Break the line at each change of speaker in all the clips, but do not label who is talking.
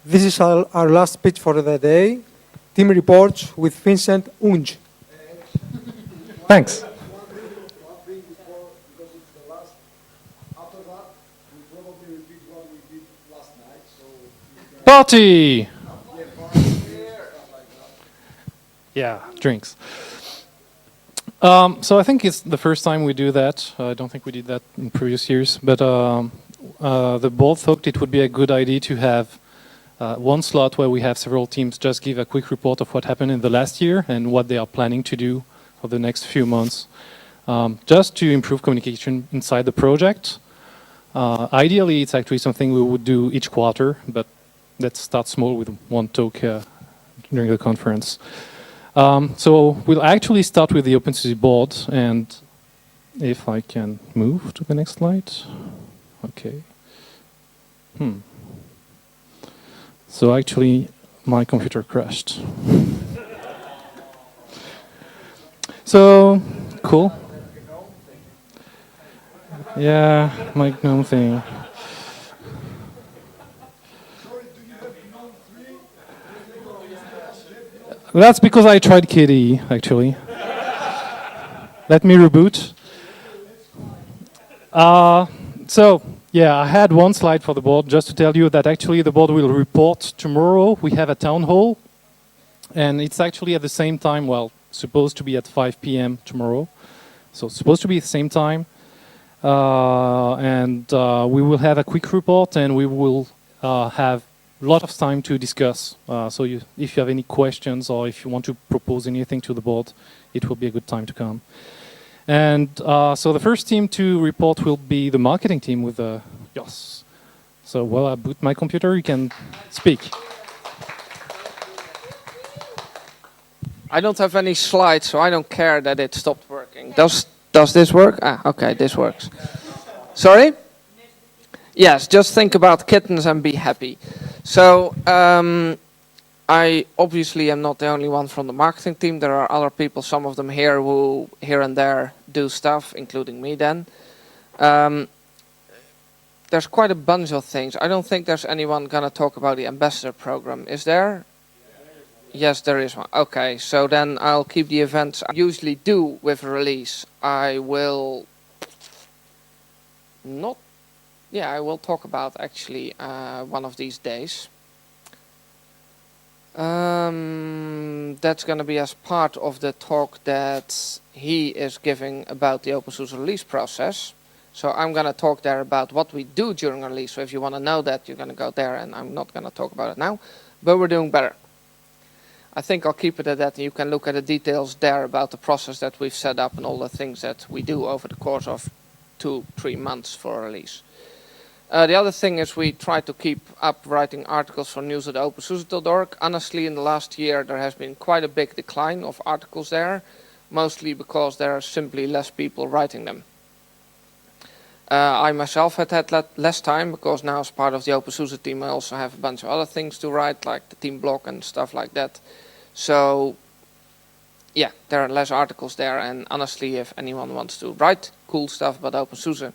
This is our last speech for the day. Team reports with Vincent Untz.
Thanks.
One thing before, because it's the last. After that, we probably repeat what we did last night. So
Party! Yeah, drinks. So I think it's the first time we do that. I don't think we did that in previous years, but the board thought it would be a good idea to have one slot where we have several teams just give a quick report of what happened in the last year and what they are planning to do for the next few months, just to improve communication inside the project. Ideally, it's actually something we would do each quarter, but let's start small with one talk during the conference. So we'll actually start with the openSUSE board, and if I can move to the next slide. Okay. So actually, my computer crashed. So, cool. Yeah, my Gnome thing. That's because I tried Kitty, actually. Let me reboot. So, yeah, I had one slide for the board just to tell you that actually the board will report tomorrow. We have a town hall, and it's actually at the same time, well, supposed to be at 5 p.m. tomorrow. So it's supposed to be at the same time. And we will have a quick report, and we will have a lot of time to discuss. So if you have any questions or if you want to propose anything to the board, it will be a good time to come. And so the first team to report will be the marketing team with Jos. So while I boot my computer, you can speak.
I don't have any slides, so I don't care that it stopped working. Does this work? Ah, okay, this works. Sorry? Yes, just think about kittens and be happy. So, I obviously am not the only one from the marketing team. There are other people, some of them here, who here and there do stuff, including me then. There's quite a bunch of things. I don't think there's anyone going to talk about the ambassador program. Is there? Yes, there is one. Okay, so then I'll keep the events I usually do with release. I will not... Yeah, I will talk about actually one of these days. That's going to be as part of the talk that he is giving about the openSUSE release process. So I'm going to talk there about what we do during release. So if you want to know that, you're going to go there, and I'm not going to talk about it now. But we're doing better. I think I'll keep it at that, and you can look at the details there about the process that we've set up and all the things that we do over the course of 2-3 months for release. The other thing is we try to keep up writing articles for news@opensuse.org. Honestly, in the last year, there has been quite a big decline of articles there, mostly because there are simply less people writing them. I myself had less time, because now as part of the openSUSE team, I also have a bunch of other things to write, like the team blog and stuff like that. So, yeah, there are less articles there, and honestly, if anyone wants to write cool stuff about openSUSE,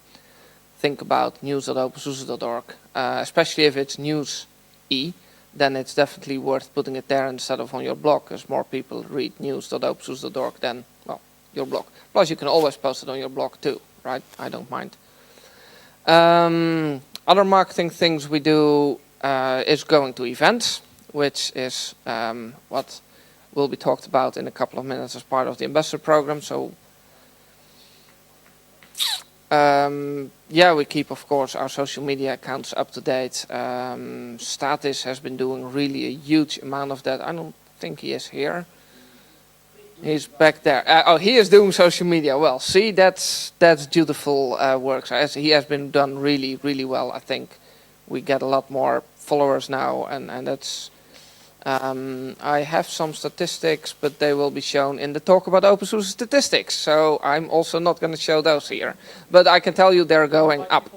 think about news.opensuse.org, especially if it's news-y, then it's definitely worth putting it there instead of on your blog, because more people read news.opensuse.org than, well, your blog. Plus, you can always post it on your blog too, right? I don't mind. Other marketing things we do is going to events, which is what will be talked about in a couple of minutes as part of the ambassador program. So, yeah, we keep, of course, our social media accounts up to date. Status has been doing really a huge amount of that. I don't think he is here. He's back there. Oh, he is doing social media. Well, see, that's dutiful work. So he has been done really, really well. I think we get a lot more followers now, and that's... I have some statistics, but they will be shown in the talk about openSUSE statistics. So I'm also not going to show those here. But I can tell you they're going up.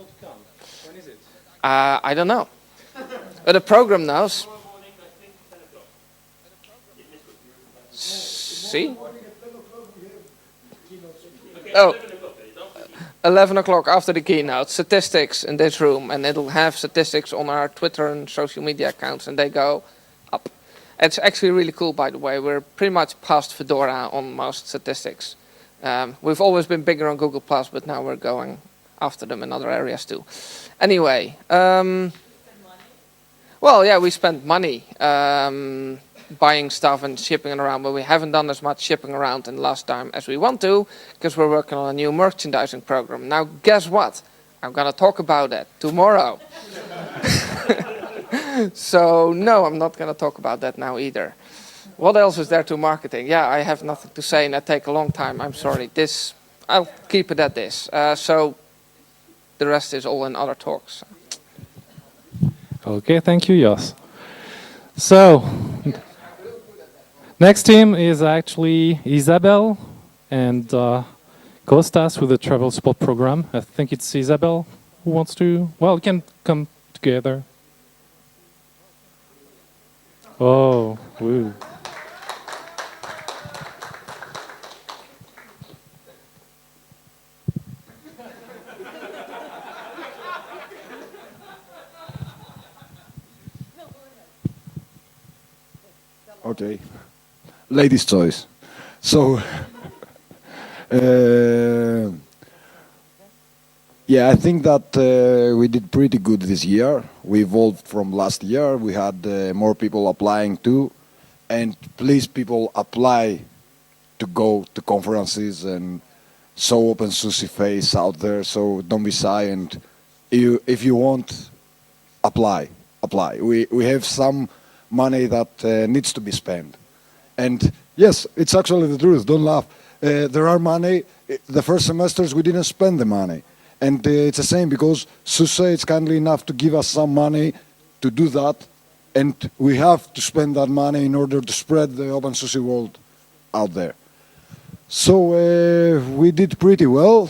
When is it?
I don't know. But the program knows. See? Oh. 11 o'clock after the keynote, statistics in this room, and it'll have statistics on our Twitter and social media accounts, and they go up. It's actually really cool, by the way. We're pretty much past Fedora on most statistics. We've always been bigger on Google+, but now we're going after them in other areas too. Anyway, well, yeah, we spent money buying stuff and shipping it around, but we haven't done as much shipping around in the last time as we want to, because we're working on a new merchandising program. Now, guess what? I'm going to talk about that tomorrow. So, no, I'm not going to talk about that now either. What else is there to marketing? Yeah, I have nothing to say, and that take a long time. I'm sorry. I'll keep it at this. So, the rest is all in other talks.
Okay, thank you, Jos. So, next team is actually Isabel and Costas with the travel support program. I think it's Isabel who wants to, well, we can come together. Oh, woo.
Okay, ladies' choice. So, yeah, I think that we did pretty good this year. We evolved from last year. We had more people applying too. And please, people, apply to go to conferences and show openSUSE face out there. So don't be shy. And if you want, apply. We have some money that needs to be spent. And yes, it's actually the truth. Don't laugh. There are money. The first semesters we didn't spend the money. And it's the same because SUSE is kindly enough to give us some money to do that. And we have to spend that money in order to spread the openSUSE world out there. So we did pretty well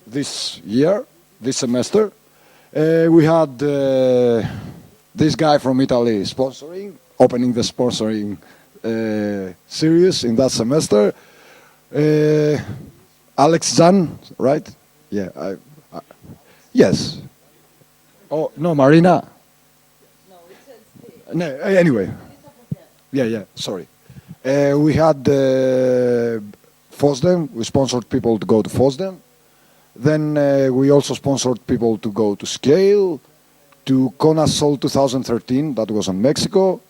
this year, this semester. We had this guy from Italy sponsoring, opening the sponsoring series in that semester. Alex Zan, right? Yeah. Yes. Oh, no, Marina. No, anyway. Yeah, sorry. We had FOSDEM. We sponsored people to go to FOSDEM. Then we also sponsored people to go to Scale, to CONASOL 2013, that was in Mexico,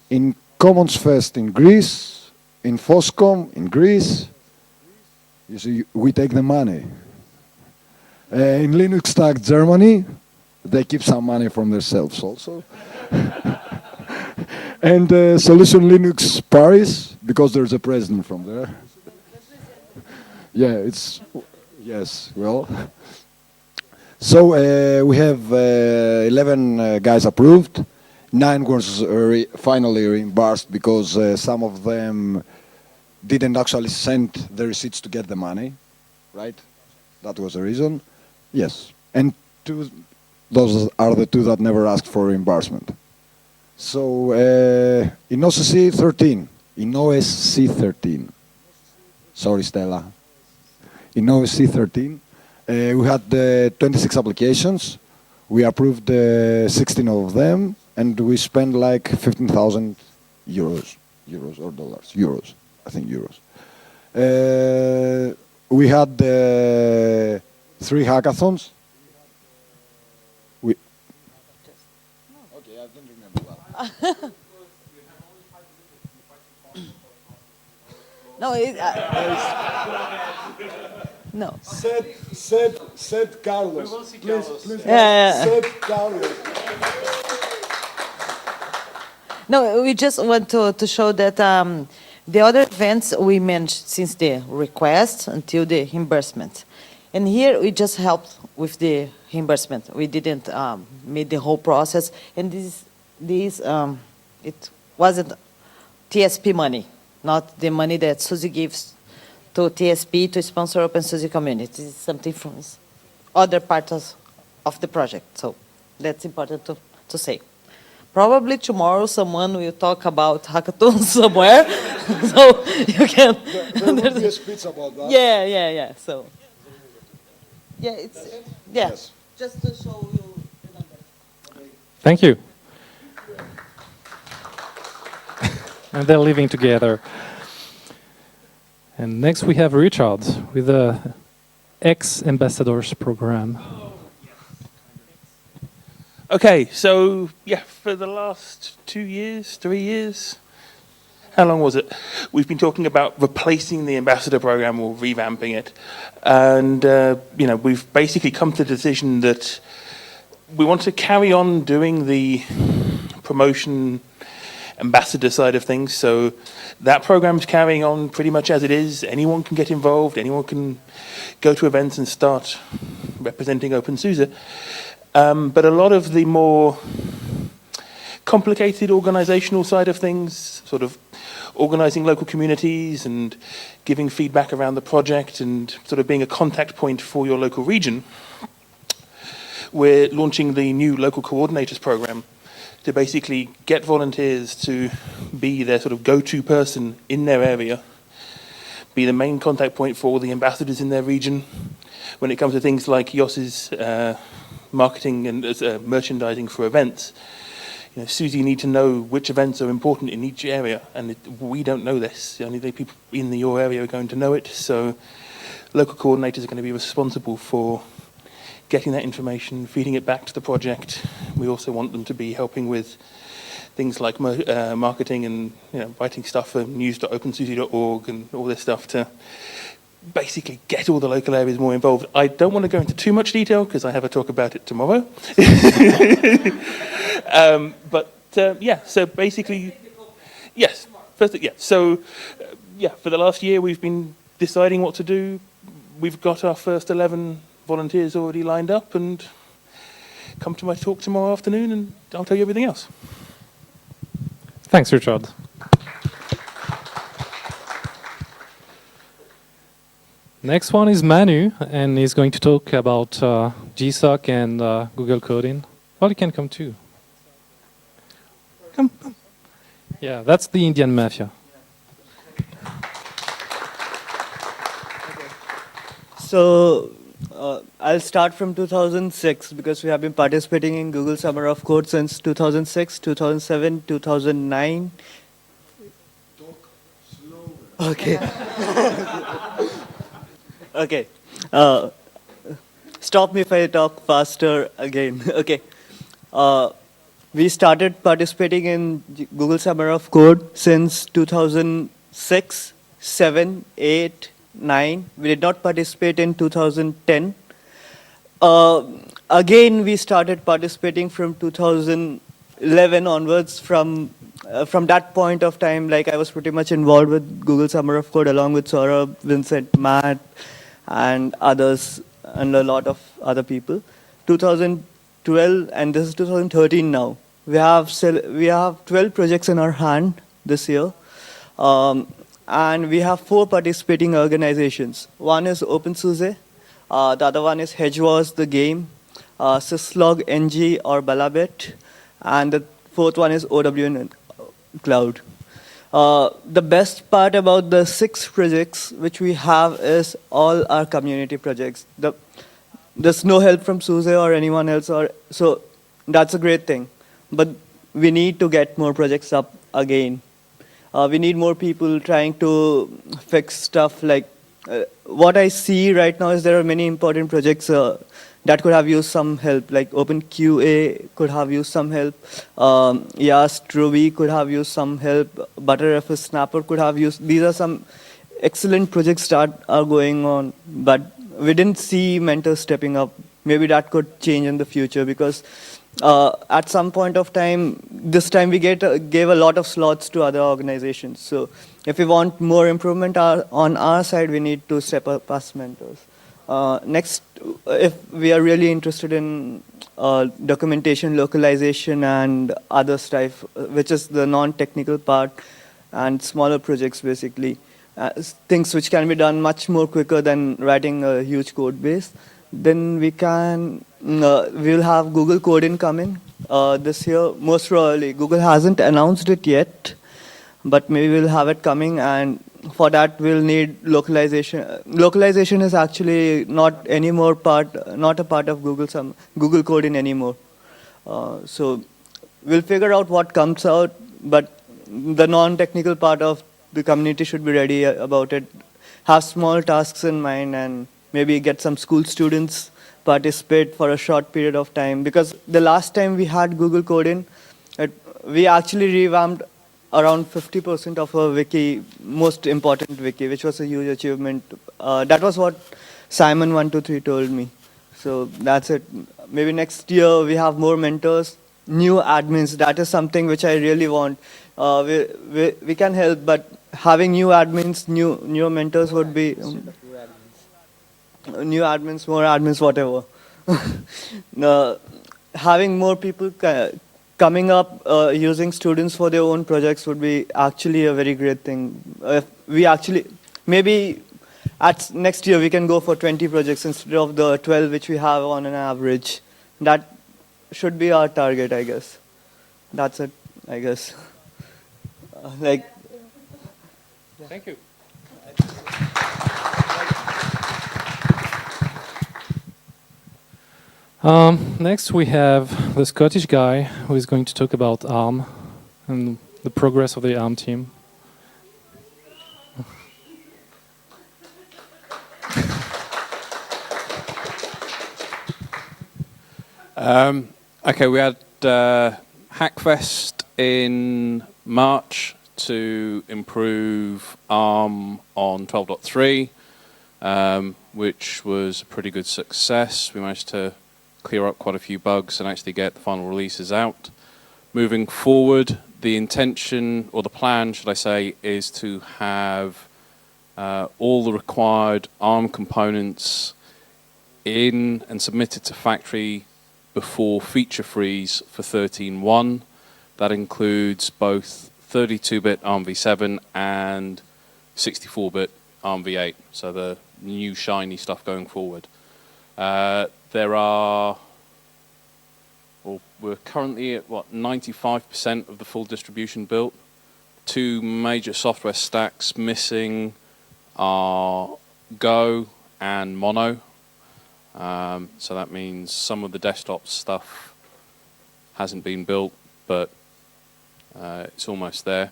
in Commons Fest in Greece, in FOSCOM in Greece. You see, we take the money. In Linux Tag Germany, they keep some money from themselves also. And Solution Linux Paris, because there's a president from there. Yeah, yes, well. So we have 11 guys approved. 9 was finally reimbursed because some of them didn't actually send the receipts to get the money, right? That was the reason. Yes, and those are the 2 that never asked for reimbursement. So in OSC 13, sorry Stella, in OSC 13, we had 26 applications. We approved 16 of them, and we spent like 15,000 euros or dollars, euros, I think euros. We had 3 hackathons. Okay, I don't remember well.
No, no.
Said Carlos. Please.
Yeah.
Said Carlos.
No, we just want to show that the other events we managed since the request until the reimbursement. And here we just helped with the reimbursement. We didn't make the whole process. And this it wasn't TSP money, not the money that SUSE gives to TSP to sponsor openSUSE community. This is something from other parts of the project. So that's important to say. Probably tomorrow someone will talk about hackathon somewhere, so you can.
There will be a speech about that.
Yeah. So. Yeah, it's yeah.
Yes.
Just to show you the numbers.
Thank you. And they're living together. And next we have Richard with the ex-ambassadors program.
Okay, so yeah, for the last 2 years, 3 years, how long was it? We've been talking about replacing the ambassador program or revamping it, and we've basically come to the decision that we want to carry on doing the promotion ambassador side of things. So that program's carrying on pretty much as it is. Anyone can get involved. Anyone can go to events and start representing openSUSE. But a lot of the more complicated organizational side of things, sort of organizing local communities and giving feedback around the project and sort of being a contact point for your local region, we're launching the new local coordinators program to basically get volunteers to be their sort of go-to person in their area, be the main contact point for all the ambassadors in their region when it comes to things like Yoss's marketing and merchandising for events. SUSE need to know which events are important in each area, and we don't know this. Only the people in your area are going to know it, so local coordinators are going to be responsible for getting that information, feeding it back to the project. We also want them to be helping with things like marketing and writing stuff for news.opensuse.org and all this stuff to basically get all the local areas more involved. I don't want to go into too much detail because I have a talk about it tomorrow. So basically, yes. For the last year we've been deciding what to do. We've got our first 11 volunteers already lined up, and come to my talk tomorrow afternoon and I'll tell you everything else.
Thanks, Richard. Next one is Manu, and he's going to talk about GSOC and Google coding. Well, you can come too. Come. Yeah, that's the Indian mafia.
So I'll start from 2006 because we have been participating in Google Summer of Code since 2006, 2007, 2009. Okay. Okay. Stop me if I talk faster again. Okay. We started participating in Google Summer of Code since 2006, 7, 8, 9. We did not participate in 2010. Again, we started participating from 2011 onwards. From that point of time, I was pretty much involved with Google Summer of Code along with Saurabh, Vincent, Matt, and others, and a lot of other people. 2012, and this is 2013 now. We have 12 projects in our hand this year. And we have 4 participating organizations. One is openSUSE, the other one is HedgeWars, the game, Syslog, NG, or Balabit, and the 4th one is OWN Cloud. The best part about the 6 projects which we have is all our community projects. There's no help from SUSE or anyone else, so that's a great thing. But we need to get more projects up again. We need more people trying to fix stuff. What I see right now is there are many important projects that could have used some help, like OpenQA could have used some help, Yast Ruby could have used some help, ButterFS Snapper could have used. These are some excellent projects that are going on, but we didn't see mentors stepping up. Maybe that could change in the future because at some point of time, this time we gave a lot of slots to other organizations. So if we want more improvement on our side, we need to step up as mentors. Next, if we are really interested in documentation, localization, and other stuff, which is the non-technical part, and smaller projects basically, things which can be done much more quicker than writing a huge code base, then we'll have Google Coding coming this year, most probably. Google hasn't announced it yet, but maybe we'll have it coming, and for that we'll need localization. Localization is actually not a part of Google coding anymore. So we'll figure out what comes out, but the non-technical part of the community should be ready about it. Have small tasks in mind and maybe get some school students participate for a short period of time. Because the last time we had Google coding, we actually revamped around 50% of our wiki, most important wiki, which was a huge achievement. That was what Simon123 told me. So that's it. Maybe next year we have more mentors, new admins. That is something which I really want. We can help, but having new admins, new mentors would be new admins, more admins, whatever. Having more people coming up using students for their own projects would be actually a very great thing. We actually, maybe next year we can go for 20 projects instead of the 12 which we have on an average. That should be our target, I guess. That's it, I guess.
Thank you. Next we have the Scottish guy who is going to talk about ARM and the progress of the ARM team.
Okay, we had Hackfest in March to improve ARM on 12.3, which was a pretty good success. We managed to clear up quite a few bugs and actually get the final releases out. Moving forward, the intention, or the plan, should I say, is to have all the required ARM components in and submitted to factory before feature freeze for 13.1. That includes both 32-bit ARM v7 and 64-bit ARM v8, so the new shiny stuff going forward. There are, well, we're currently at, 95% of the full distribution built. Two major software stacks missing are Go and Mono. So that means some of the desktop stuff hasn't been built, but it's almost there.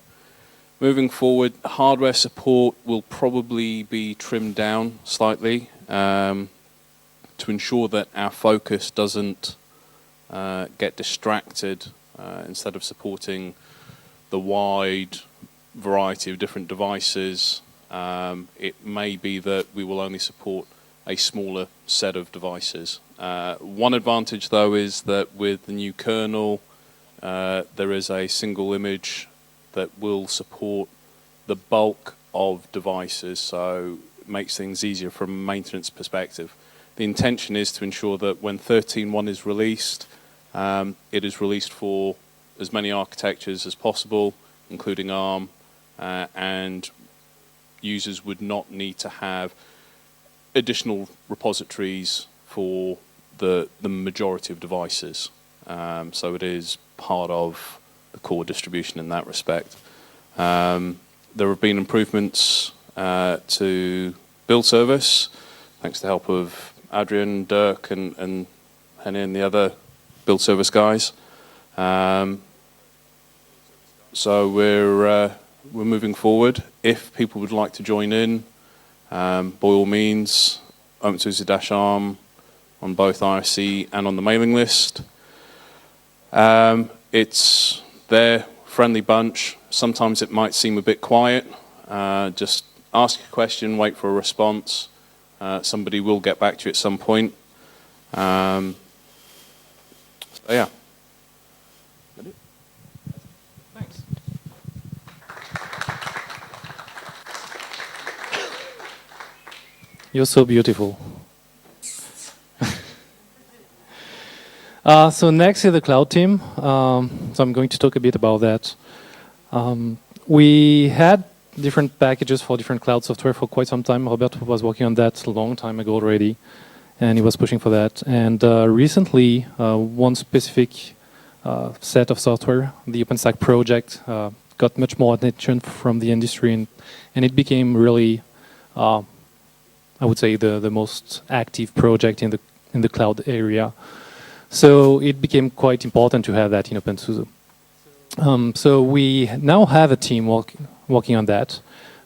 Moving forward, hardware support will probably be trimmed down slightly to ensure that our focus doesn't get distracted instead of supporting the wide variety of different devices. It may be that we will only support a smaller set of devices. One advantage, though, is that with the new kernel, there is a single image that will support the bulk of devices, so it makes things easier from a maintenance perspective. The intention is to ensure that when 13.1 is released, it is released for as many architectures as possible, including ARM, and users would not need to have additional repositories for the majority of devices. So it is part of the core distribution in that respect. There have been improvements to build service, thanks to the help of Adrian, Dirk, and Henny and the other build service guys. So we're moving forward. If people would like to join in, by all means, openSUSE-ARM on both IRC and on the mailing list. It's their friendly bunch. Sometimes it might seem a bit quiet. Just ask a question, wait for a response. Somebody will get back to you at some point. So yeah.
Thanks. You're so beautiful. So next is the cloud team. So I'm going to talk a bit about that. We had different packages for different cloud software for quite some time. Robert was working on that a long time ago already, and he was pushing for that. And recently, one specific set of software, the OpenStack project, got much more attention from the industry, and it became really, I would say, the most active project in the cloud area. So it became quite important to have that in openSUSE. So we now have a team working on that.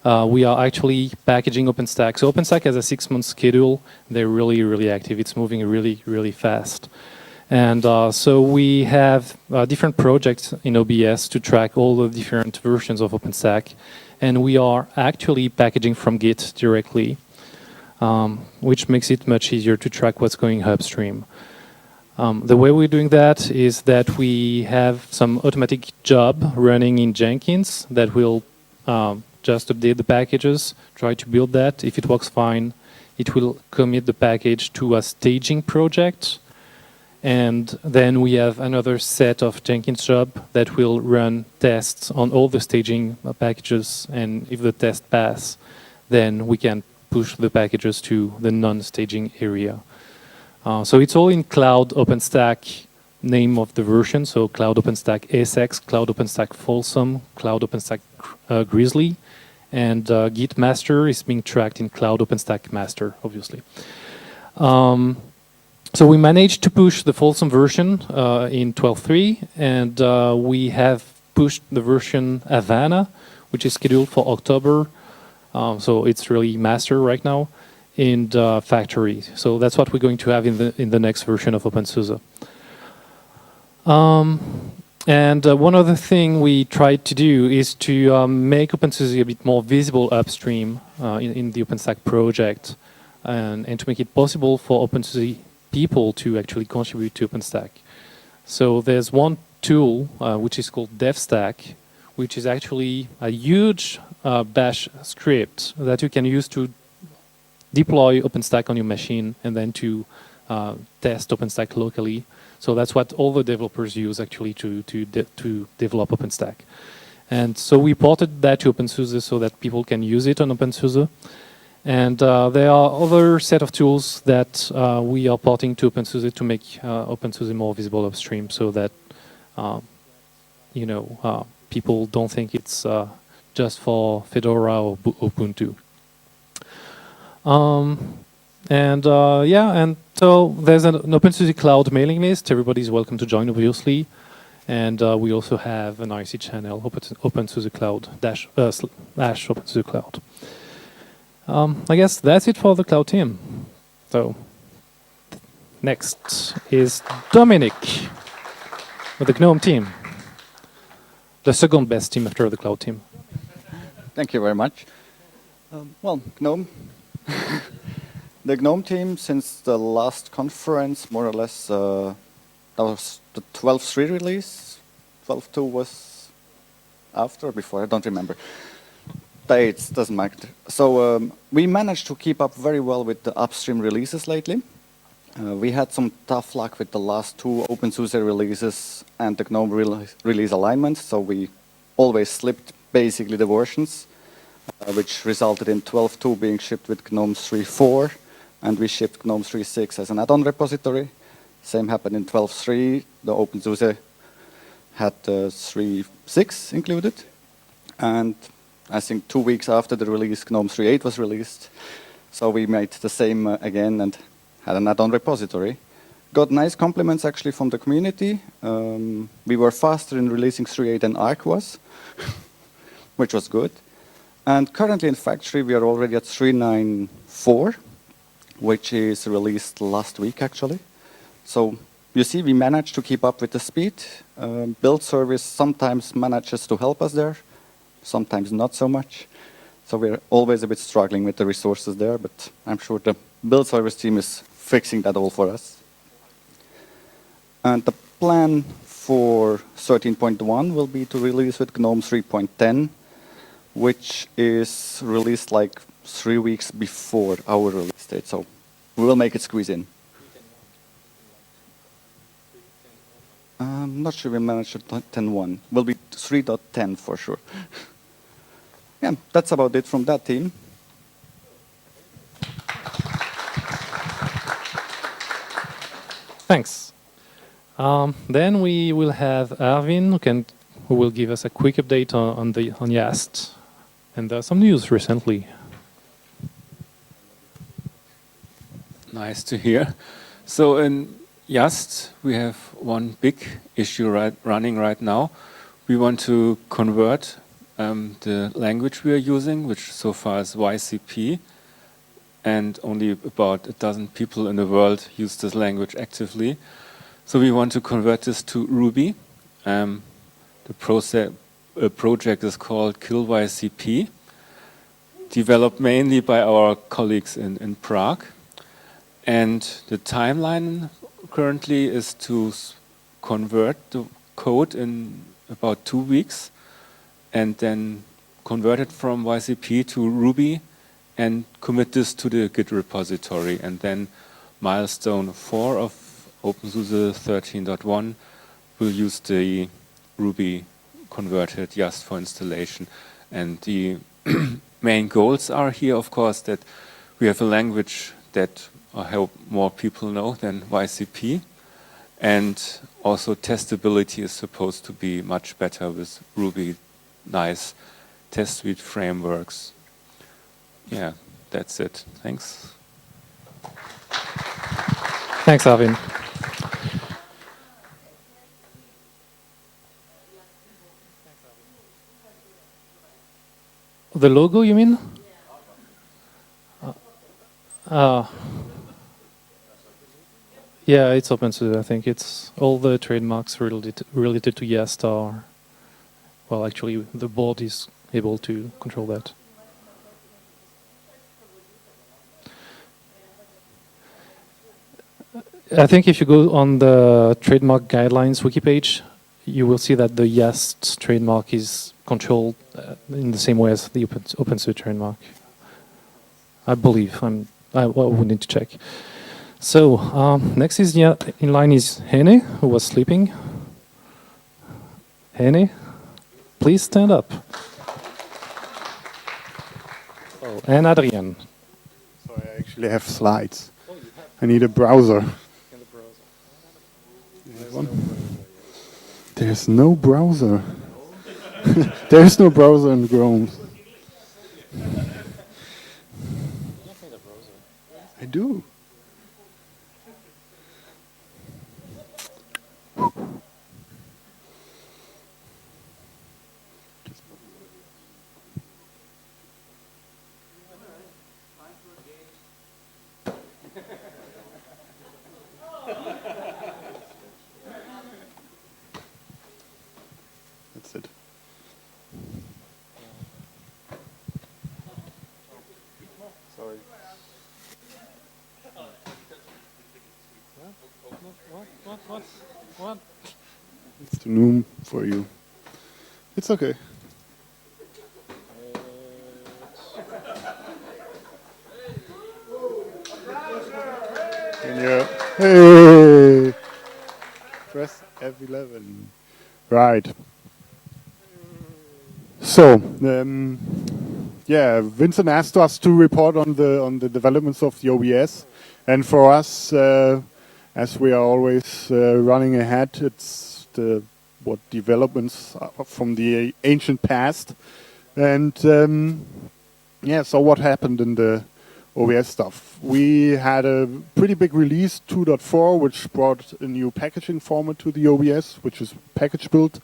We are actually packaging OpenStack. So OpenStack has a 6-month schedule. They're really, really active. It's moving really, really fast. And so we have different projects in OBS to track all the different versions of OpenStack. And we are actually packaging from Git directly, which makes it much easier to track what's going upstream. The way we're doing that is that we have some automatic job running in Jenkins that will just update the packages, try to build that. If it works fine, it will commit the package to a staging project. And then we have another set of Jenkins jobs that will run tests on all the staging packages. And if the test pass, then we can push the packages to the non-staging area. So it's all in Cloud OpenStack name of the version. So Cloud OpenStack SX, Cloud OpenStack Folsom, Cloud OpenStack Grizzly. And Git master is being tracked in Cloud OpenStack master, obviously. So we managed to push the Folsom version in 12.3, and we have pushed the version Havana, which is scheduled for October. So it's really master right now in factory. So that's what we're going to have in the next version of openSUSE. And one other thing we tried to do is to make openSUSE a bit more visible upstream in the OpenStack project, and to make it possible for openSUSE people to actually contribute to OpenStack. So there's one tool which is called DevStack, which is actually a huge bash script that you can use to deploy OpenStack on your machine and then to test OpenStack locally. So that's what all the developers use actually to develop OpenStack. And so we ported that to openSUSE so that people can use it on openSUSE. And there are other set of tools that we are porting to openSUSE to make openSUSE more visible upstream, so that people don't think it's just for Fedora or Ubuntu. And so there's an openSUSE Cloud mailing list. Everybody's welcome to join, obviously. And we also have an IRC channel, openSUSE Cloud / openSUSE Cloud. I guess that's it for the cloud team. So next is Dominic with the Gnome team, the second best team after the cloud team.
Thank you very much. Well, Gnome. The Gnome team, since the last conference, more or less, that was the 12.3 release. 12.2 was after or before, I don't remember. Dates, doesn't matter. So we managed to keep up very well with the upstream releases lately. We had some tough luck with the last two openSUSE releases and the Gnome release alignments, so we always slipped basically the versions, which resulted in 12.2 being shipped with GNOME 3.4, and we shipped GNOME 3.6 as an add-on repository. Same happened in 12.3. The openSUSE had 3.6 included, and I think 2 weeks after the release, GNOME 3.8 was released. So we made the same again and had an add-on repository. Got nice compliments actually from the community. We were faster in releasing 3.8 than Arc was, which was good. And currently in factory, we are already at 3.9.4, which is released last week actually. So you see, we managed to keep up with the speed. Build service sometimes manages to help us there, sometimes not so much. So we're always a bit struggling with the resources there, but I'm sure the build service team is fixing that all for us. And the plan for 13.1 will be to release with GNOME 3.10, which is released like 3 weeks before our release date. So we will make it squeeze in. I'm not sure we managed to 10.1. Will be 3.10 for sure. Yeah, that's about it from that team.
Thanks. Then we will have Arvin, who will give us a quick update on Yast. And there's some news recently.
Nice to hear. So in Yast, we have one big issue running right now. We want to convert the language we are using, which so far is YCP, and only about a dozen people in the world use this language actively. So we want to convert this to Ruby. The project is called KillYCP, developed mainly by our colleagues in Prague. And the timeline currently is to convert the code in about 2 weeks and then convert it from YCP to Ruby and commit this to the Git repository. And then milestone 4 of openSUSE 13.1 will use the Ruby converted Yast for installation. And the main goals are here, of course, that we have a language that I hope more people know than YCP. And also testability is supposed to be much better with Ruby, nice test suite frameworks. Yeah, that's it. Thanks.
Thanks, Arvin. The logo, you mean? Yeah, it's openSUSE. I think it's all the trademarks related to Yast are, well, actually, the board is able to control that. I think if you go on the trademark guidelines wiki page, you will see that the Yast trademark is controlled in the same way as the openSUSE trademark. I believe. I would need to check. So next is in line is Hene, who was sleeping. Hene, please stand up. Oh, and Adrian.
Sorry, I actually have slides. I need a browser. There's no browser. There's no browser in Gnome. I do. That's it. Sorry.
What?
It's the Gnome for you. It's okay. Hey! Press F11. Right. So, yeah, Vincent asked us to report on the developments of the OBS, and for us, as we are always running ahead, it's what developments are from the ancient past, and yeah. So what happened in the OBS stuff? We had a pretty big release 2.4, which brought a new packaging format to the OBS, which is package build.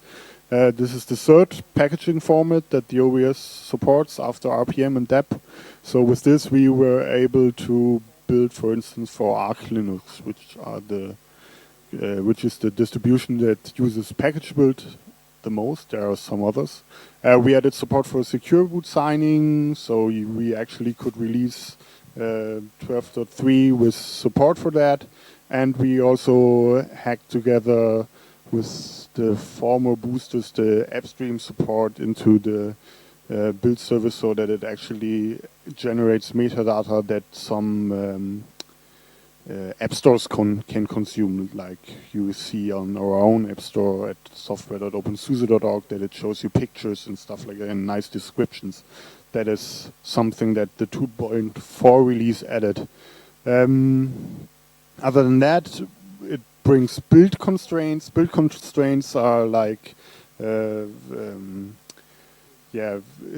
This is the third packaging format that the OBS supports after RPM and DEP. So with this, we were able to build, for instance, for Arch Linux, which is the distribution that uses package build the most. There are some others. We added support for secure boot signing, so we actually could release 12.3 with support for that. And we also hacked together with the former boosters the AppStream support into the build service so that it actually generates metadata that some app stores can consume, like you see on our own app store at software.opensuse.org, that it shows you pictures and stuff like that and nice descriptions. That is something that the 2.4 release added. Other than that, it brings build constraints. Build constraints are like is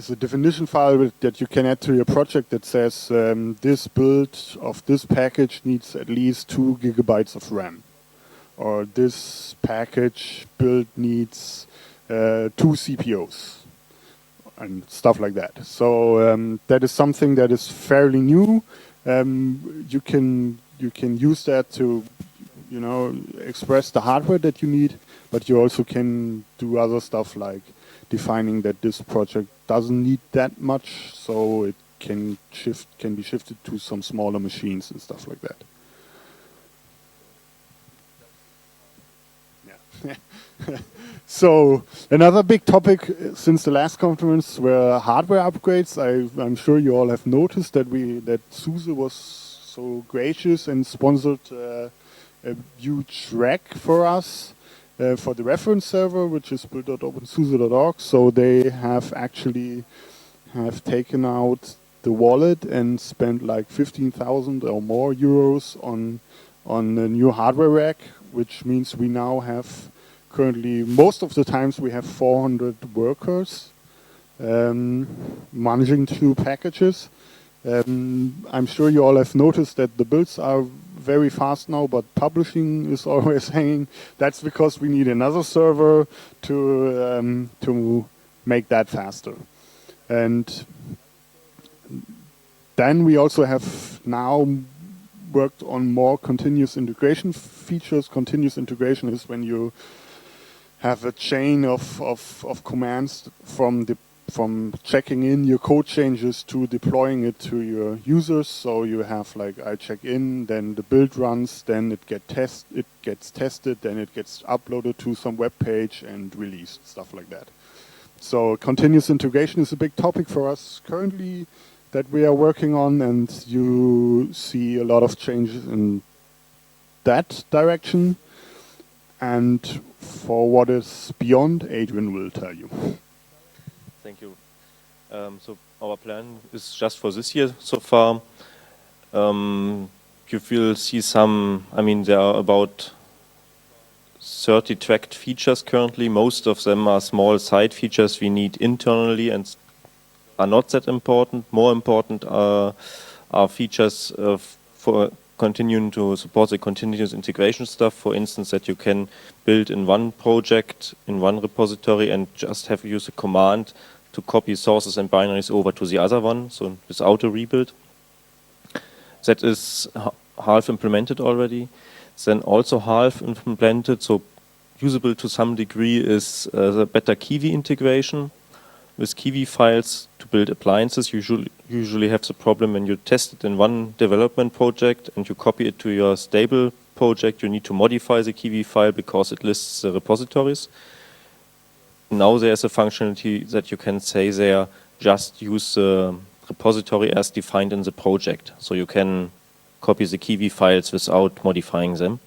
a definition file that you can add to your project that says this build of this package needs at least 2 gigabytes of RAM, or this package build needs 2 CPUs, and stuff like that. So that is something that is fairly new. You can use that to, express the hardware that you need, but you also can do other stuff like defining that this project doesn't need that much, so it can be shifted to some smaller machines and stuff like that. Yeah. So another big topic since the last conference were hardware upgrades. I'm sure you all have noticed that SUSE was so gracious and sponsored a huge rack for us. For the reference server, which is build.opensuse.org. So they have actually taken out the wallet and spent like 15,000 or more euros on a new hardware rack, which means we now have currently, most of the times we have 400 workers managing 2 packages. I'm sure you all have noticed that the builds are very fast now, but publishing is always hanging. That's because we need another server to make that faster. And then we also have now worked on more continuous integration features. Continuous integration is when you have a chain of commands from checking in your code changes to deploying it to your users. So you have like I check in, then the build runs, then it gets tested, then it gets uploaded to some web page and released, stuff like that. So continuous integration is a big topic for us currently that we are working on, and you see a lot of changes in that direction. And for what is beyond, Adrian will tell you.
Thank you. So our plan is just for this year so far. You will see some, there are about 30 tracked features currently. Most of them are small side features we need internally and are not that important. More important are features for continuing to support the continuous integration stuff. For instance, that you can build in one project, in one repository, and just use a command to copy sources and binaries over to the other one, so without a rebuild. That is half implemented already. Then also half implemented, so usable to some degree, is the better Kiwi integration. With Kiwi files to build appliances, you usually have the problem when you test it in one development project and you copy it to your stable project, you need to modify the Kiwi file because it lists the repositories. Now there's a functionality that you can say there, just use the repository as defined in the project. So you can copy the Kiwi files without modifying them.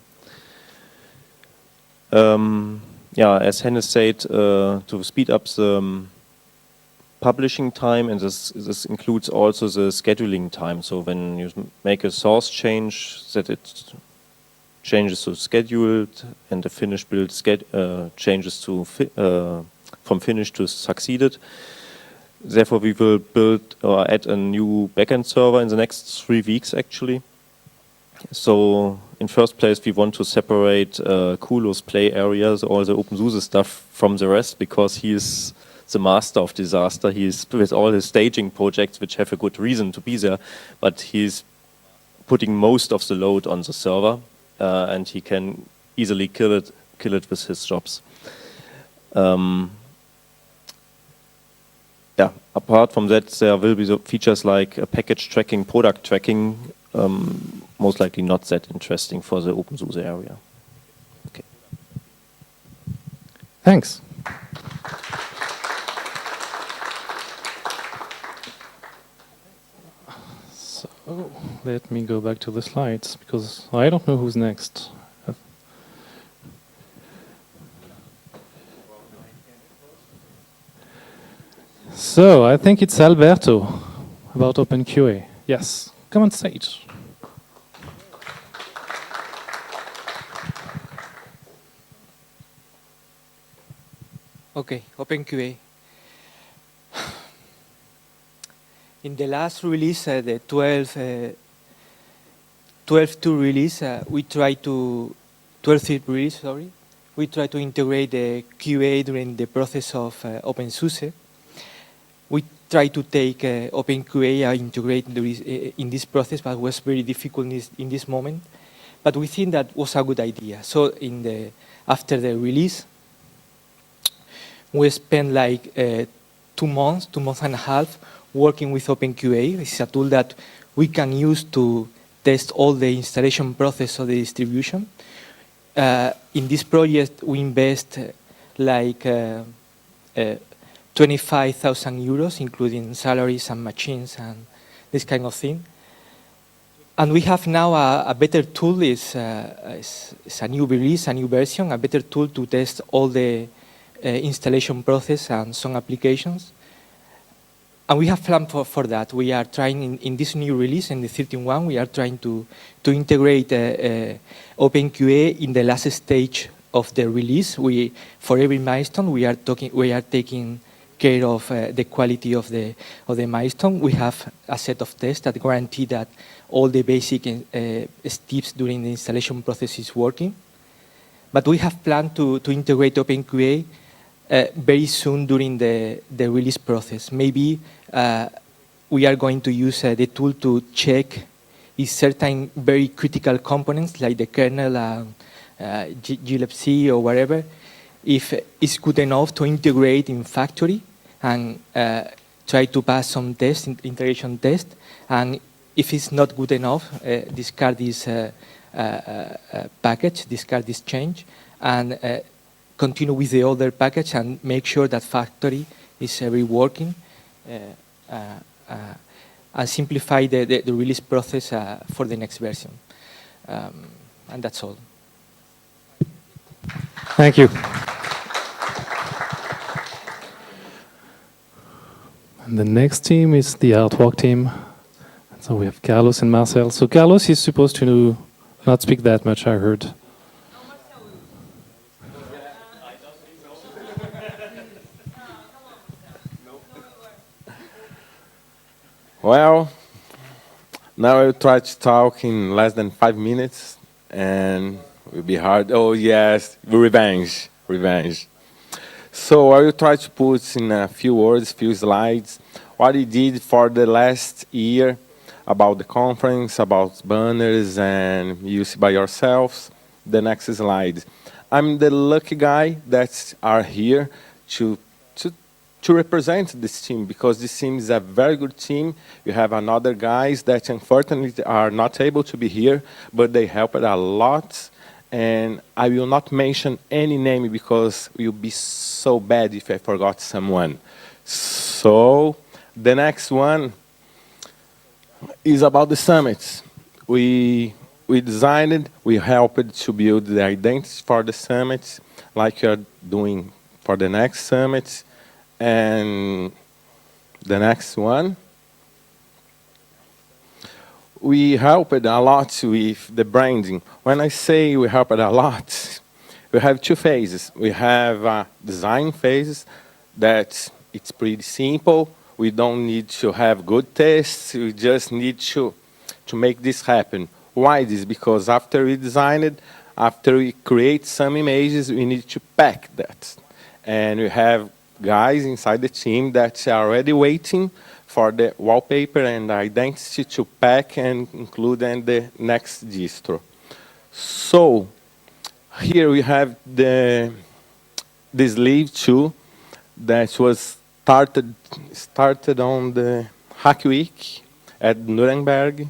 As Hennes said, to speed up the publishing time, and this includes also the scheduling time. So when you make a source change, that it changes to scheduled, and the finished build changes to from finished to succeeded. Therefore, we will build or add a new backend server in the next 3 weeks, actually. So, in first place, we want to separate Kulo's play areas, all the openSUSE stuff, from the rest, because he is the master of disaster. He is with all his staging projects, which have a good reason to be there, but he's putting most of the load on the server, and he can easily kill it with his jobs. Apart from that, there will be features like package tracking, product tracking, most likely not that interesting for the openSUSE area. Okay.
Thanks. So let me go back to the slides, because I don't know who's next. So I think it's Alberto about OpenQA. Yes, come on stage.
Okay, OpenQA. In the last release, the 12.2 release, we try to 12.3 release, sorry. We try to integrate the QA during the process of openSUSE. We try to take OpenQA and integrate in this process, but it was very difficult in this moment. But we think that was a good idea. So after the release, we spent like 2 months and a half working with OpenQA. It's a tool that we can use to test all the installation process of the distribution. In this project, we invest like 25,000 euros, including salaries and machines and this kind of thing. And we have now a better tool, it's a new release, a new version, a better tool to test all the installation process and some applications. And we have planned for that. We are trying in this new release, in the 13.1, we are trying to integrate OpenQA in the last stage of the release. For every milestone, we are taking care of the quality of the milestone. We have a set of tests that guarantee that all the basic steps during the installation process is working. But we have planned to integrate OpenQA very soon during the release process. Maybe we are going to use the tool to check if certain very critical components like the kernel, glibc or whatever, if it's good enough to integrate in factory and try to pass some test, integration test. And if it's not good enough, discard this package, discard this change, and continue with the other package and make sure that factory is reworking and simplify the release process for the next version. And that's all.
Thank you. And the next team is the artwork team. So we have Carlos and Marcel. So Carlos is supposed to not speak that much, I heard.
Well, now I will try to talk in less than 5 minutes, and it will be hard. Oh yes, revenge. So I will try to put in a few words, few slides, what we did for the last year about the conference, about banners, and you see by yourselves. The next slide. I'm the lucky guy that are here to represent this team, because this team is a very good team. You have another guys that unfortunately are not able to be here, but they helped a lot. And I will not mention any name because it will be so bad if I forgot someone. So the next one is about the summits. We designed it, we helped to build the identity for the summits, like you're doing for the next summit. And the next one, we helped a lot with the branding. When I say we helped a lot, we have 2 phases. We have a design phase that it's pretty simple. We don't need to have good tests. We just need to make this happen. Why this? Because after we design it, after we create some images, we need to pack that. And we have guys inside the team that are already waiting for the wallpaper and the identity to pack and include in the next distro. So here we have the sleeve 2 that was started on the Hack Week at Nuremberg,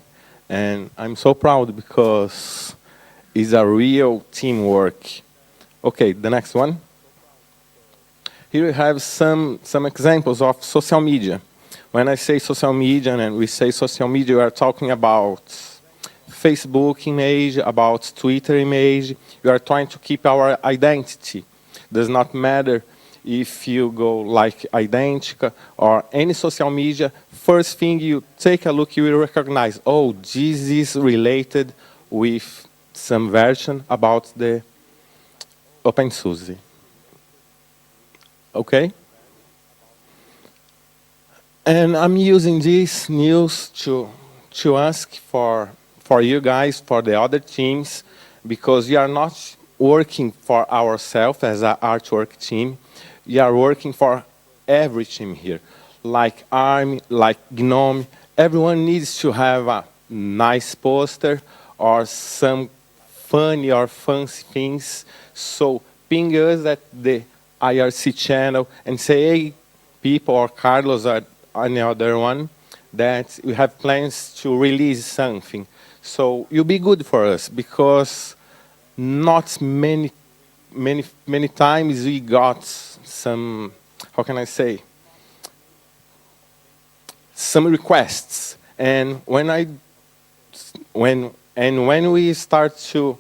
and I'm so proud because it's a real teamwork. Okay, the next one. Here we have some examples of social media. When I say social media and we say social media, we are talking about Facebook image, about Twitter image. We are trying to keep our identity. Does not matter if you go like Identica or any social media. First thing you take a look, you will recognize, oh, this is related with some version about the openSUSE. Okay? And I'm using this news to ask for you guys, for the other teams, because we are not working for ourselves as an artwork team. We are working for every team here, like ARM, like Gnome. Everyone needs to have a nice poster or some funny or fancy things. So ping us at the IRC channel and say, hey, people, or Carlos or any other one, that we have plans to release something. So you'll be good for us, because not many times we got some, how can I say, some requests. And when we start to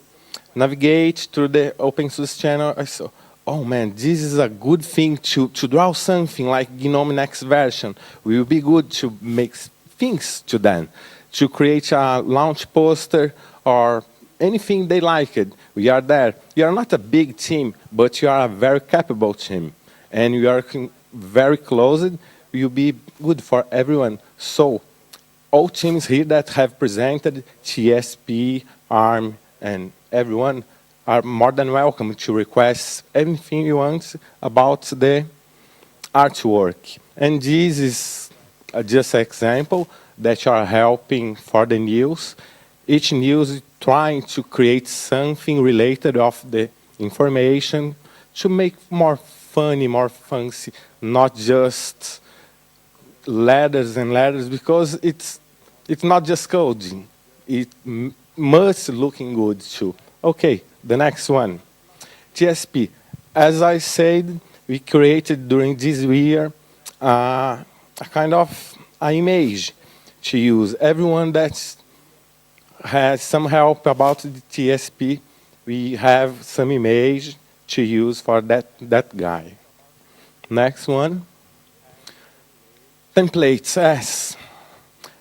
navigate through the openSUSE channel, I saw, oh man, this is a good thing to draw something like Gnome next version. We will be good to make things to them, to create a launch poster or anything they like it. We are there. We are not a big team, but you are a very capable team. And we are very close. Will be good for everyone. So all teams here that have presented, TSP, ARM, and everyone, are more than welcome to request anything you want about the artwork. And this is just an example that you are helping for the news. Each news is trying to create something related of the information to make more funny, more fancy, not just letters and letters, because it's not just coding. It must looking good too. Okay, the next one. TSP. As I said, we created during this year a kind of an image to use. Everyone that has some help about the TSP, we have some image to use for that guy. Next one. Templates. Yes.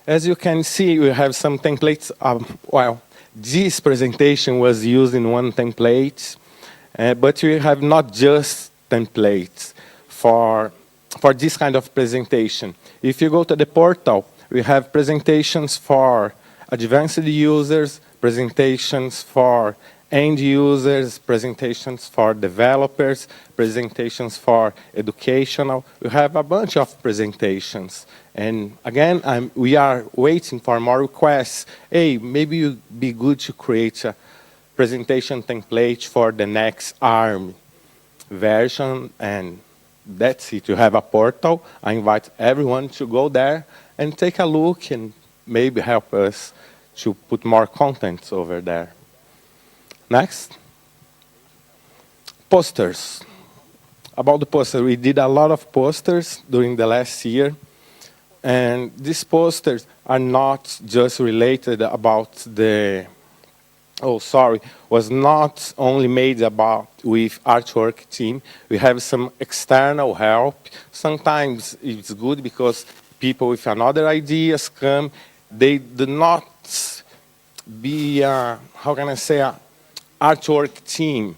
As you can see, we have some templates. Well, this presentation was used in one template, but we have not just templates for this kind of presentation. If you go to the portal, we have presentations for advanced users, presentations for end users, presentations for developers, presentations for educational. We have a bunch of presentations. And again, we are waiting for more requests. Hey, maybe it would be good to create a presentation template for the next ARM version. And that's it. You have a portal. I invite everyone to go there and take a look and maybe help us to put more content over there. Next. Posters. About the posters, we did a lot of posters during the last year. And these posters are not just related about the, was not only made about with artwork team. We have some external help. Sometimes it's good because people with another ideas come. They do not be, how can I say, a artwork team,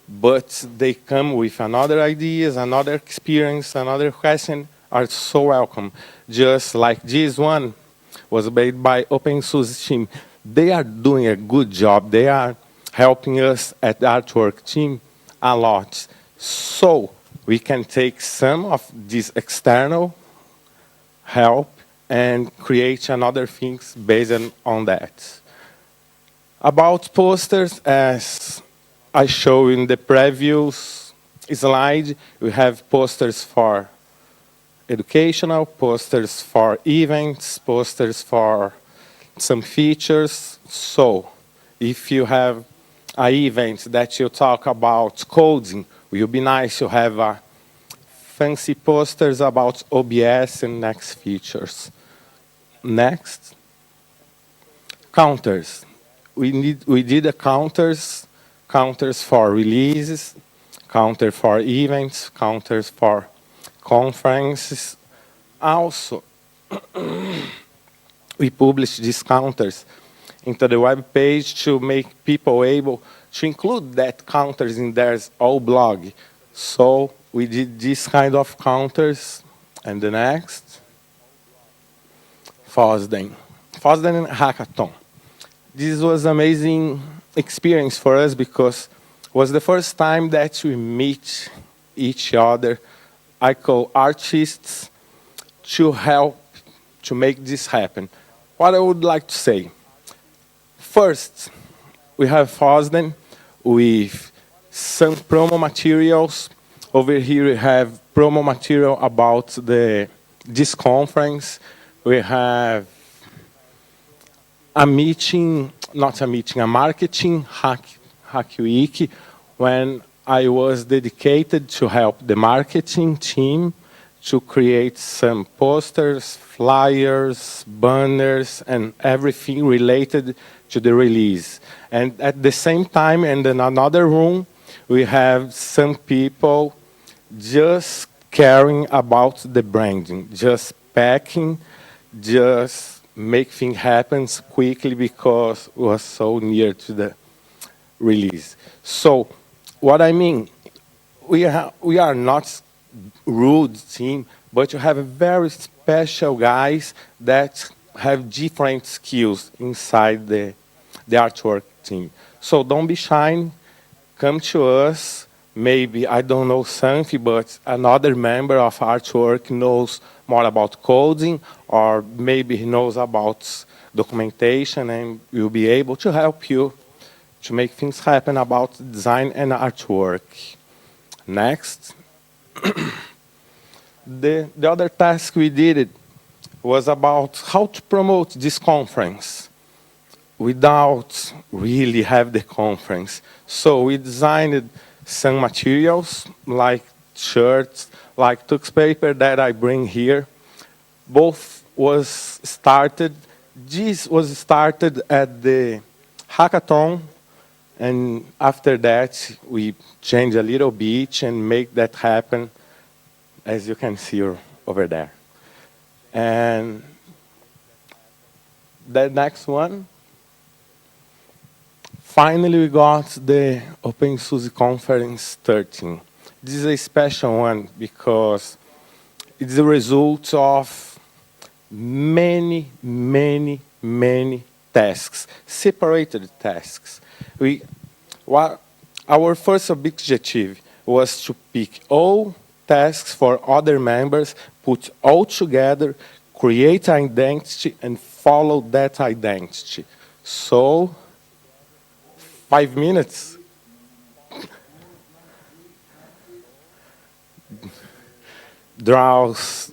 but they come with another ideas, another experience, another question, are so welcome. Just like this one was made by openSUSE team. They are doing a good job. They are helping us at the artwork team a lot. So we can take some of this external help and create another things based on that. About posters, as I show in the previous slide, we have posters for educational, posters for events, posters for some features. So if you have an event that you talk about coding, it will be nice to have fancy posters about OBS and next features. Next. Counters. We did a counters for releases, counter for events, counters for conferences. Also, we published these counters into the web page to make people able to include that counters in their whole blog. So we did this kind of counters, and the next, FOSDEN Hackathon. This was amazing experience for us because it was the first time that we meet each other. I call artists to help to make this happen. What I would like to say, first, we have FOSDEN with some promo materials. Over here we have promo material about this conference. We have a meeting, not a meeting, a marketing hack week when I was dedicated to help the marketing team to create some posters, flyers, banners, and everything related to the release. And at the same time, and in another room, we have some people just caring about the branding, just packing, just make things happen quickly because it was so near to the release. So what I mean, we are not rude team, but you have very special guys that have different skills inside the artwork team. So don't be shy, come to us. Maybe, I don't know something, but another member of artwork knows more about coding, or maybe he knows about documentation, and will be able to help you to make things happen about design and artwork. Next. The other task we did was about how to promote this conference without really have the conference. So we designed some materials like shirts, like tux paper that I bring here. Both was started, this was started at the Hackathon, and after that we changed a little bit and make that happen, as you can see over there. And the next one, finally, we got the openSUSE Conference 13. This is a special one because it's the result of many, many, many tasks, separated tasks. Our first objective was to pick all tasks for other members, put all together, create an identity, and follow that identity. So, 5 minutes. Draws.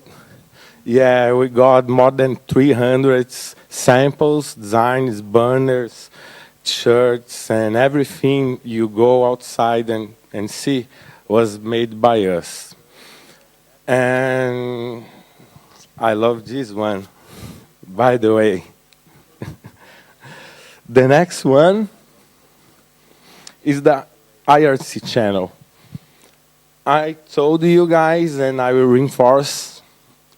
Yeah, we got more than 300 samples, designs, banners, shirts, and everything you go outside and see was made by us. And I love this one, by the way. The next one is the IRC channel. I told you guys, and I will reinforce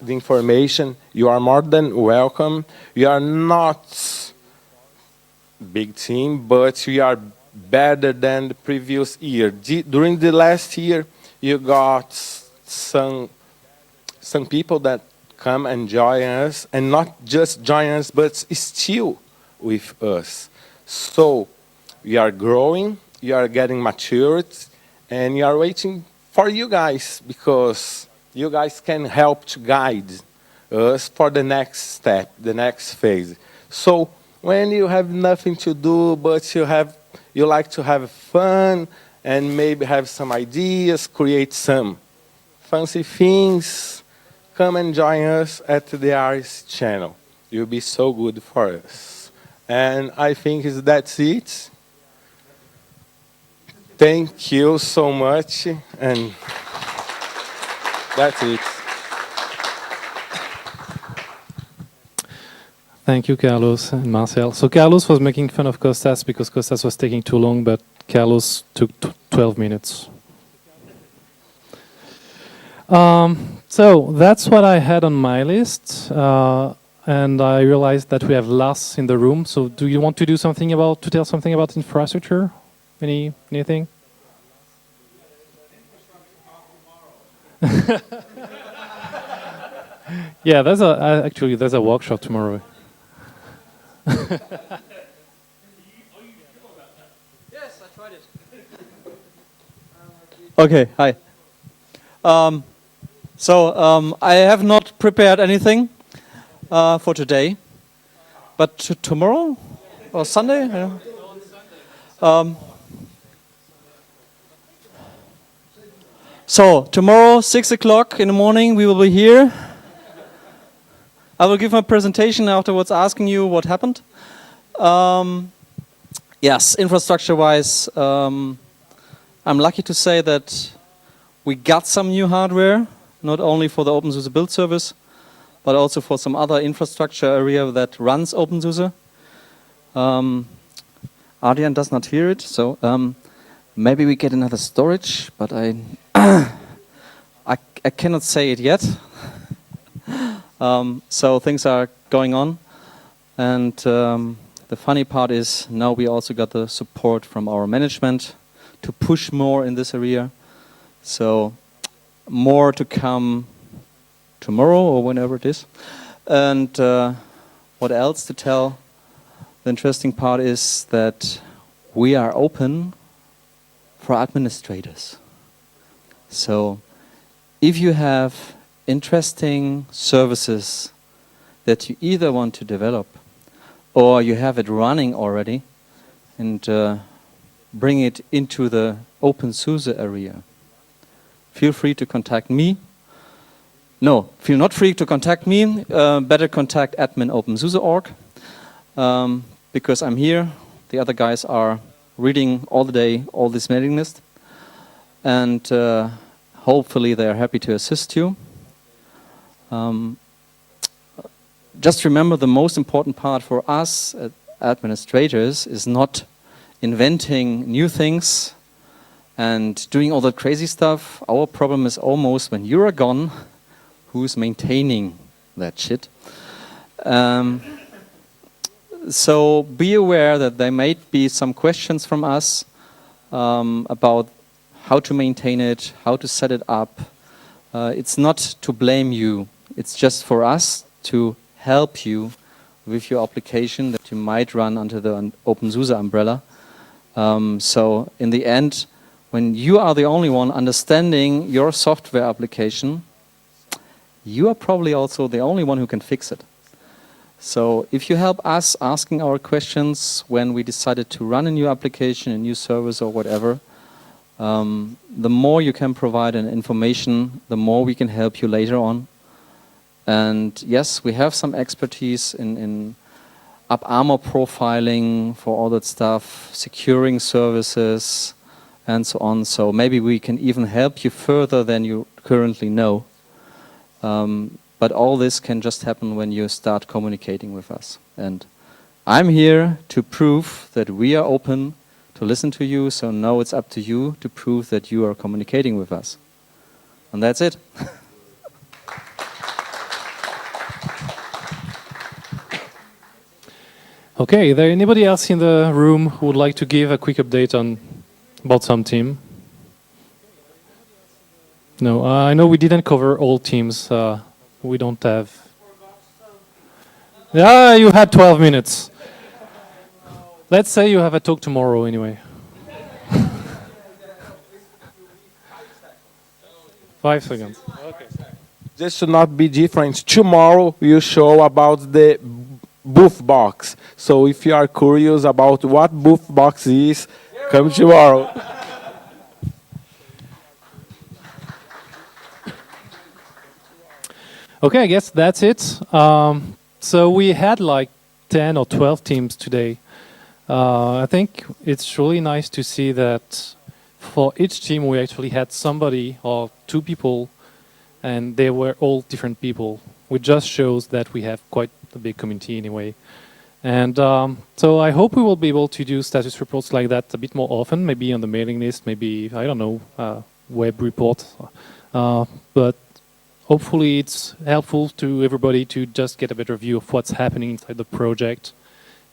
the information, you are more than welcome. We are not big team, but we are better than the previous year. During the last year, you got some people that come and join us, and not just join us, but still with us. So we are growing, we are getting matured, and we are waiting for you guys, because you guys can help to guide us for the next step, the next phase. So when you have nothing to do, but you like to have fun and maybe have some ideas, create some fancy things, come and join us at the IRC channel. You'll be so good for us. And I think that's it. Thank you so much, and that's it.
Thank you, Carlos and Marcel. So Carlos was making fun of Costas because Costas was taking too long, but Carlos took 12 minutes. So that's what I had on my list, and I realized that we have Lars in the room. So do you want to tell something about infrastructure? Anything? Yeah, actually there's a workshop tomorrow.
Okay, hi. I have not prepared anything for today, but tomorrow or Sunday? I don't know. So tomorrow, 6 o'clock in the morning, we will be here. I will give my presentation afterwards, asking you what happened. Yes, infrastructure-wise, I'm lucky to say that we got some new hardware, not only for the openSUSE build service, but also for some other infrastructure area that runs openSUSE. Adrian does not hear it, so maybe we get another storage, but I cannot say it yet. So things are going on, and the funny part is now we also got the support from our management to push more in this area. So more to come tomorrow or whenever it is. And what else to tell? The interesting part is that we are open for administrators. So if you have interesting services that you either want to develop or you have it running already and bring it into the openSUSE area, feel free to contact me. No, feel not free to contact me. Better contact admin openSUSE.org because I'm here. The other guys are reading all the day all this mailing list, and hopefully they are happy to assist you. Just remember, the most important part for us administrators is not inventing new things and doing all that crazy stuff. Our problem is almost when you're gone, who's maintaining that shit? So be aware that there might be some questions from us about how to maintain it, how to set it up. It's not to blame you. It's just for us to help you with your application that you might run under the openSUSE umbrella. So in the end, when you are the only one understanding your software application, you are probably also the only one who can fix it. So if you help us asking our questions when we decided to run a new application, a new service or whatever, the more you can provide an information, the more we can help you later on. And yes, we have some expertise in AppArmor profiling for all that stuff, securing services, and so on. So maybe we can even help you further than you currently know. But all this can just happen when you start communicating with us. And I'm here to prove that we are open to listen to you, so now it's up to you to prove that you are communicating with us. And that's it.
Okay, is there anybody else in the room who would like to give a quick update about some team? No, I know we didn't cover all teams. We don't have... Yeah, you had 12 minutes. Let's say you have a talk tomorrow anyway. 5 seconds. Okay.
This should not be different. Tomorrow we'll show about the booth box. So if you are curious about what booth box is, come tomorrow.
Okay, I guess that's it. So we had like 10 or 12 teams today. I think it's really nice to see that for each team we actually had somebody or two people, and they were all different people, which just shows that we have quite a big community anyway. And so I hope we will be able to do status reports like that a bit more often, maybe on the mailing list, maybe, I don't know, web report. But hopefully it's helpful to everybody to just get a better view of what's happening inside the project.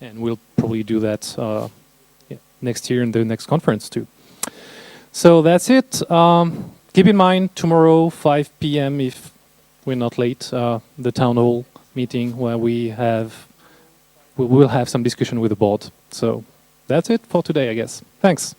And we'll probably do that next year in the next conference too. So that's it. keep in mind, tomorrow, 5 p.m., if we're not late, the town hall meeting where we will have some discussion with the board. So that's it for today, I guess. Thanks.